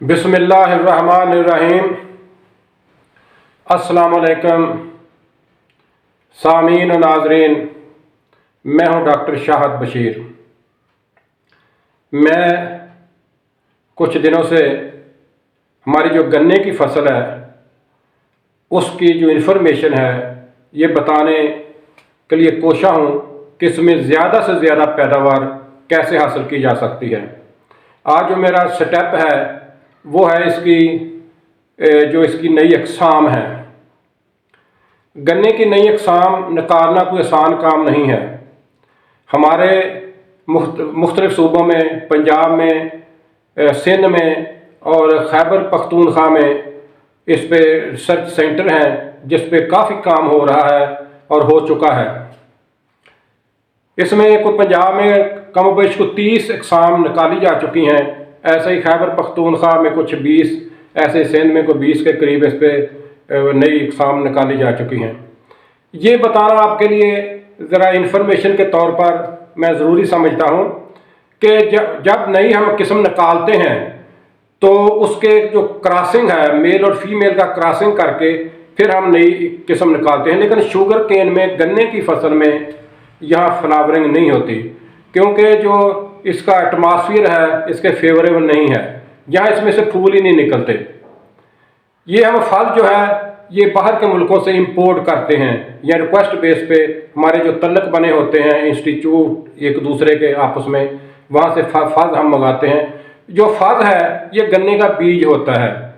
बिस्मिल्लाहिर्रहमानिर्रहीम। अस्सलामुअलैकुम सामीन नाजरीन, मैं हूं डॉक्टर शाहद बशीर। मैं कुछ दिनों से हमारी जो गन्ने की फसल है उसकी जो इन्फॉर्मेशन है ये बताने के लिए कोशिश हूँ कि इसमें ज़्यादा से ज़्यादा पैदावार कैसे हासिल की जा सकती है। आज जो मेरा स्टेप है वो है इसकी नई अक़साम है। गन्ने की नई अक़साम निकालना कोई आसान काम नहीं है। हमारे मुख्तलिफ़ सूबों में, पंजाब में, सिंध में और खैबर पख्तूनख्वा में इस पे रिसर्च सेंटर हैं जिस पे काफ़ी काम हो रहा है और हो चुका है। इसमें कोई पंजाब में कम बेश को 30 अक़साम निकाली जा चुकी हैं। ऐसे ही खैबर पख्तूनख्वा में कुछ 20, ऐसे सिंध में कोई 20 के करीब इस पर नई अक़साम निकाली जा चुकी हैं। ये बताना आपके लिए ज़रा इन्फॉर्मेशन के तौर पर मैं ज़रूरी समझता हूँ कि जब नई हम किस्म निकालते हैं तो उसके जो क्रॉसिंग है, मेल और फीमेल का क्रॉसिंग करके फिर हम नई किस्म निकालते हैं। लेकिन शुगर केन में, गन्ने की फसल में यहाँ फ्लावरिंग नहीं होती क्योंकि जो इसका एटमॉस्फेयर है इसके फेवरेबल नहीं है। यहाँ इसमें से फूल ही नहीं निकलते। ये हम फल जो है ये बाहर के मुल्कों से इंपोर्ट करते हैं या रिक्वेस्ट बेस पे हमारे जो तल्लक बने होते हैं इंस्टीट्यूट एक दूसरे के आपस में, वहाँ से फल हम मंगाते हैं। जो फल है ये गन्ने का बीज होता है।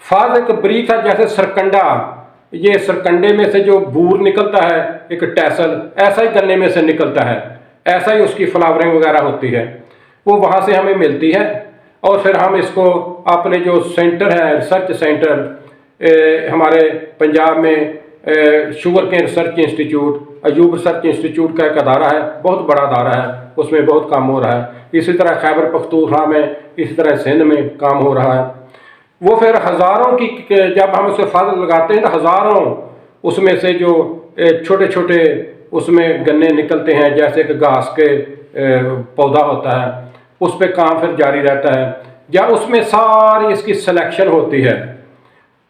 फल एक ब्रीक है, जैसे सरकंडा, ये सरकंडे में से जो बूर निकलता है एक टैसल, ऐसा ही गन्ने में से निकलता है, ऐसा ही उसकी फ्लावरिंग वगैरह होती है, वो वहाँ से हमें मिलती है। और फिर हम इसको अपने जो सेंटर है, रिसर्च सेंटर हमारे पंजाब में sugar cane research institute, Ayub research institute का एक अदारा है, बहुत बड़ा अदारा है, उसमें बहुत काम हो रहा है। इसी तरह खैबर पख्तूनख्वा में, इसी तरह सिंध में काम हो रहा है। वो फिर हज़ारों की, जब हम उसे फल लगाते हैं तो हज़ारों उसमें से जो छोटे छोटे उसमें गन्ने निकलते हैं, जैसे कि घास के पौधा होता है, उस पर काम फिर जारी रहता है। या उसमें सारी इसकी सिलेक्शन होती है,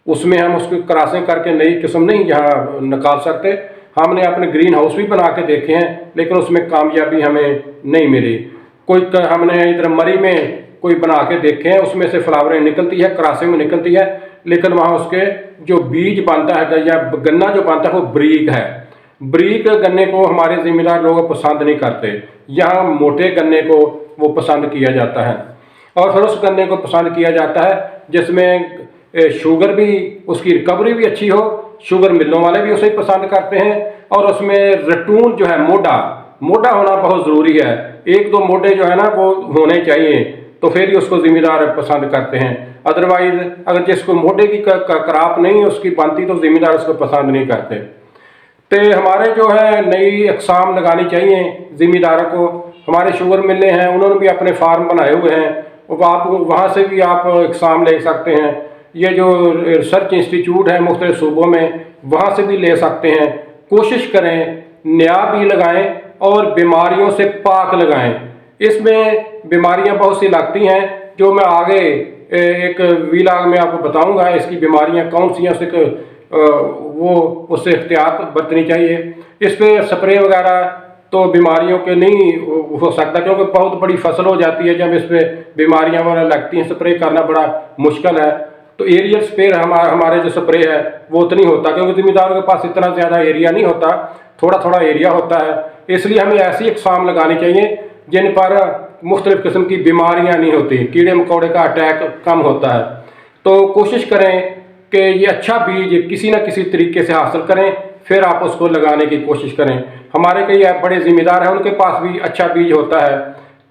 उसमें हम उसकी क्रॉसिंग करके नई किस्म नहीं यहाँ निकाल सकते। हमने अपने ग्रीन हाउस भी बना के देखे हैं लेकिन उसमें कामयाबी हमें नहीं मिली। हमने इधर मरी में कोई बना के देखे हैं, उसमें से फ्लावरें निकलती है, क्रॉसिंग में निकलती है, लेकिन वहाँ उसके जो बीज बनता है या गन्ना जो बनता है वो ब्रीक है। ब्रीक गन्ने को हमारे ज़िम्मेदार लोग पसंद नहीं करते। यहाँ मोटे गन्ने को वो पसंद किया जाता है और फिर उस गन्ने को पसंद किया जाता है जिसमें शुगर भी, उसकी रिकवरी भी अच्छी हो। शुगर मिलों वाले भी उसे पसंद करते हैं और उसमें रटून जो है, मोटा होना बहुत ज़रूरी है। एक दो मोटे जो है ना वो होने चाहिए, तो फिर ही उसको ज़िम्मेदार पसंद करते हैं। अदरवाइज़ अगर जिसको मोटे की क्रॉप नहीं उसकी बनती तो ज़िम्मेदार उसको पसंद नहीं करते। तो हमारे जो है नई अक़साम लगानी चाहिए ज़िम्मेदारों को। हमारे शुगर मिलें हैं, उन्होंने भी अपने फार्म बनाए हुए हैं, आप वहाँ से भी आप अक़साम ले सकते हैं। ये जो रिसर्च इंस्टीट्यूट है मुख्तलिफ सूबों में, वहाँ से भी ले सकते हैं। कोशिश करें नया भी लगाएं और बीमारियों से पाक लगाएं। इसमें बीमारियां बहुत सी लगती हैं जो मैं आगे एक वीलॉग में आपको बताऊंगा। इसकी बीमारियां कौन सी हैं, उससे एहतियात बरतनी चाहिए। इस पर स्प्रे वगैरह तो बीमारियों के नहीं हो सकता क्योंकि बहुत बड़ी फसल हो जाती है। जब इस पर बीमारियां वगैरह लगती हैं स्प्रे करना बड़ा मुश्किल है। तो एरियल स्प्रे हमारे जो स्प्रे है वो उतनी होता क्योंकि ज़िम्मेदारों के पास इतना ज़्यादा एरिया नहीं होता, थोड़ा थोड़ा एरिया होता है। इसलिए हमें ऐसी अक़साम लगानी चाहिए जिन पर मुख्तलिफ़ किस्म की बीमारियां नहीं होती, कीड़े मकोड़े का अटैक कम होता है। तो कोशिश करें कि ये अच्छा बीज किसी न किसी तरीके से हासिल करें, फिर आप उसको लगाने की कोशिश करें। हमारे कई बड़े ज़िम्मेदार हैं, उनके पास भी अच्छा बीज होता है,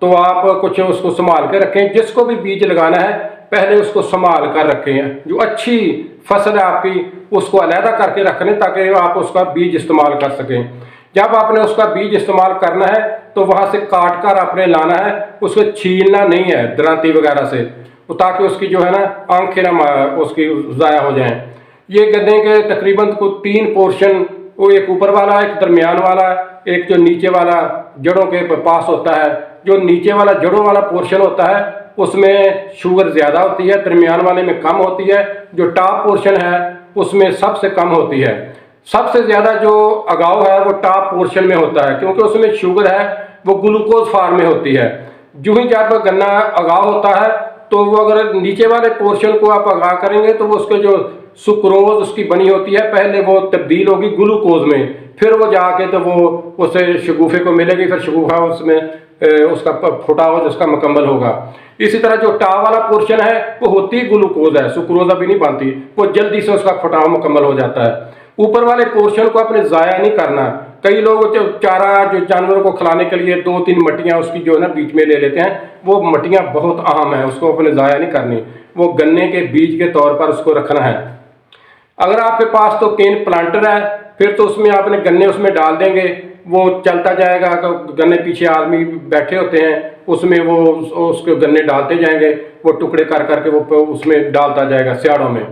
तो आप कुछ उसको संभाल कर रखें। जिसको भी बीज लगाना है पहले उसको संभाल कर रखें। जो अच्छी फसल है आपकी उसको अलहदा करके रख लें ताकि आप उसका बीज इस्तेमाल कर सकें। जब आपने उसका बीज इस्तेमाल करना है तो वहाँ से काट कर आपने लाना है, उसको छीलना नहीं है दरांती वगैरह से, ताकि उसकी जो है ना आंखें ना उसकी ज़ाया हो जाएं। ये गन्ने के तकरीबन को 3 पोर्शन, वो एक ऊपर वाला, एक दरमियान वाला, एक जो नीचे वाला जड़ों के पास होता है। जो नीचे वाला जड़ों वाला पोर्शन होता है उसमें शुगर ज़्यादा होती है, दरमियान वाले में कम होती है, जो टॉप पोर्शन है उसमें सबसे कम होती है। सबसे ज़्यादा जो अगाव है वो टॉप पोर्शन में होता है, क्योंकि उसमें शुगर है वो ग्लूकोज फार्म में होती है। जो ही जब गन्ना अगाव होता है तो वो अगर नीचे वाले पोर्शन को आप अगाव करेंगे तो वो उसके जो सुक्रोज उसकी बनी होती है पहले वो तब्दील होगी ग्लूकोज में, फिर वो जाके तो वो उसे शगुफे को मिलेगी, फिर शगुफा उसमें उसका फुटाव उसका मुकम्मल होगा। इसी तरह जो टाव वाला पोर्शन है वो होती ग्लूकोज है, सुक्रोज अभी नहीं बनती, वो जल्दी से उसका फुटाव मुकम्मल हो जाता है। ऊपर वाले पोर्शन को अपने ज़ाया नहीं करना। कई लोग जो चारा जो जानवरों को खिलाने के लिए 2-3 मट्टियाँ उसकी जो है ना बीच में ले लेते हैं, वो मट्टियाँ बहुत अहम है, उसको अपने ज़ाया नहीं करनी, वो गन्ने के बीज के तौर पर उसको रखना है। अगर आपके पास तो केन प्लांटर है फिर तो उसमें आपने गन्ने उसमें डाल देंगे, वो चलता जाएगा। गन्ने पीछे आदमी बैठे होते हैं उसमें वो उसके गन्ने डालते जाएंगे, वो टुकड़े कर करके वो उसमें डालता जाएगा सियाड़ों में।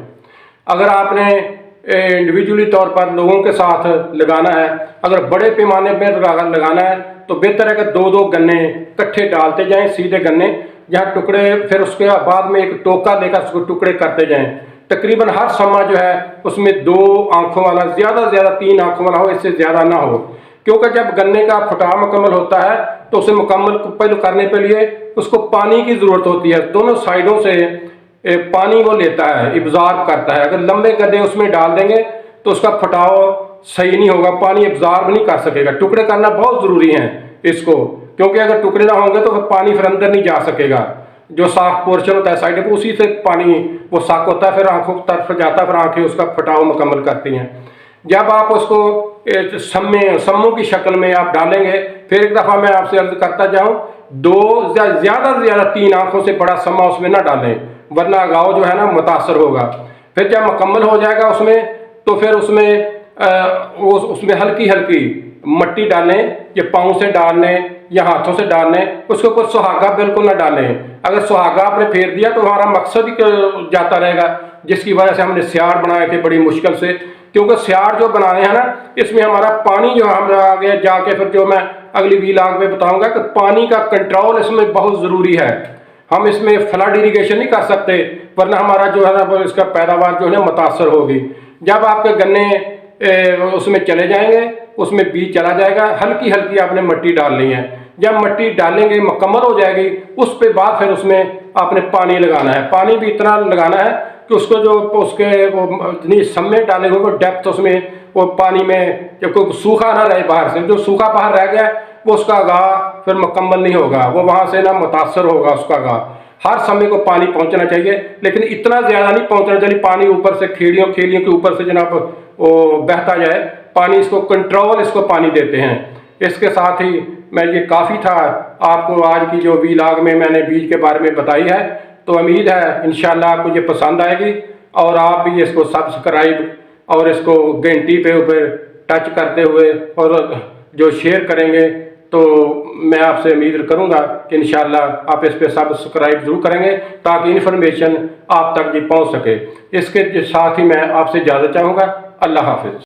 अगर आपने इंडिविजुअली तौर पर लोगों के साथ लगाना है, अगर बड़े पैमाने पर लगाना है तो बेहतर है कि 2-2 गन्ने इकट्ठे डालते जाएं, सीधे गन्ने, जहाँ टुकड़े फिर उसके बाद में एक टोका लेकर उसको टुकड़े करते जाएं। तकरीबन हर समा जो है उसमें 2 आंखों वाला, ज़्यादा से ज़्यादा 3 आंखों वाला हो, इससे ज़्यादा ना हो, क्योंकि जब गन्ने का फुटाव मुकम्मल होता है तो उसे मुकम्मल पहले करने के लिए उसको पानी की ज़रूरत होती है। दोनों साइडों से पानी वो लेता है, इब्ज़ॉर्ब करता है। अगर लंबे गड्ढे उसमें डाल देंगे तो उसका फटाव सही नहीं होगा, पानी इब्ज़ॉर्ब नहीं कर सकेगा। टुकड़े करना बहुत ज़रूरी है इसको, क्योंकि अगर टुकड़े ना होंगे तो पानी फिर अंदर नहीं जा सकेगा। जो साफ पोर्शन होता है साइड पर उसी से पानी वो साक होता है, फिर आंखों की तरफ जाता है, फिर आंखें उसका फटाव मुकम्मल करती हैं। जब आप उसको सम्मों की शक्ल में आप डालेंगे, फिर एक दफ़ा मैं आपसे अर्ज करता जाऊं, 2 ज़्यादा से ज़्यादा 3 आंखों से बड़ा सम्मा उसमें ना डालें, वरना गाँव जो है ना मुतासर होगा। फिर जब मुकम्मल हो जाएगा उसमें तो फिर उसमें हल्की हल्की मट्टी डालें, या पाँव से डालने या हाथों से डालने, उसके ऊपर सुहागा बिल्कुल ना डालें। अगर सुहागा आपने फेर दिया तो हमारा मकसद ही जाता रहेगा, जिसकी वजह से हमने स्याड़ बनाए थे बड़ी मुश्किल से। क्योंकि स्याड़ जो बनाए हैं ना, इसमें हमारा पानी जो हम आगे जाके फिर जो मैं अगली वीलॉग में बताऊंगा कि पानी का कंट्रोल इसमें बहुत ज़रूरी है। हम इसमें फ्लड इरीगेशन नहीं कर सकते, वरना हमारा जो है ना इसका पैदावार जो है मुतासर होगी। जब आपके गन्ने उसमें चले जाएंगे, उसमें बीज चला जाएगा, हल्की हल्की आपने मट्टी डालनी है। जब मट्टी डालेंगे मुकम्मल हो जाएगी, उस पे बाद फिर उसमें आपने पानी लगाना है। पानी भी इतना लगाना है कि उसको जो उसके वो इतनी सम्मे डालेंगे वो डेप्थ उसमें वो पानी में जब कोई सूखा ना रहे बाहर से, जो सूखा बाहर रह गया वो उसका गाह फिर मुकम्मल नहीं होगा, वो वहाँ से ना मुतासर होगा उसका गाह। हर समय को पानी पहुँचना चाहिए, लेकिन इतना ज़्यादा नहीं पहुँचना चाहिए पानी ऊपर से खेड़ियों के ऊपर से जनाब वो बहता जाए पानी। इसको कंट्रोल इसको पानी देते हैं। इसके साथ ही मैं ये काफ़ी था आपको आज की जो वीलॉग में मैंने बीज के बारे में बताई है, तो उम्मीद है इंशाल्लाह आपको ये पसंद आएगी और आप भी इसको सब्सक्राइब और इसको घंटी पे ऊपर टच करते हुए और जो शेयर करेंगे, तो मैं आपसे उम्मीद करूंगा कि इंशाल्लाह आप इस पे सब्सक्राइब जरूर करेंगे ताकि इन्फॉर्मेशन आप तक जी पहुंच सके। इसके साथ ही मैं आपसे इजाज़त चाहूँगा। अल्लाह हाफिज़।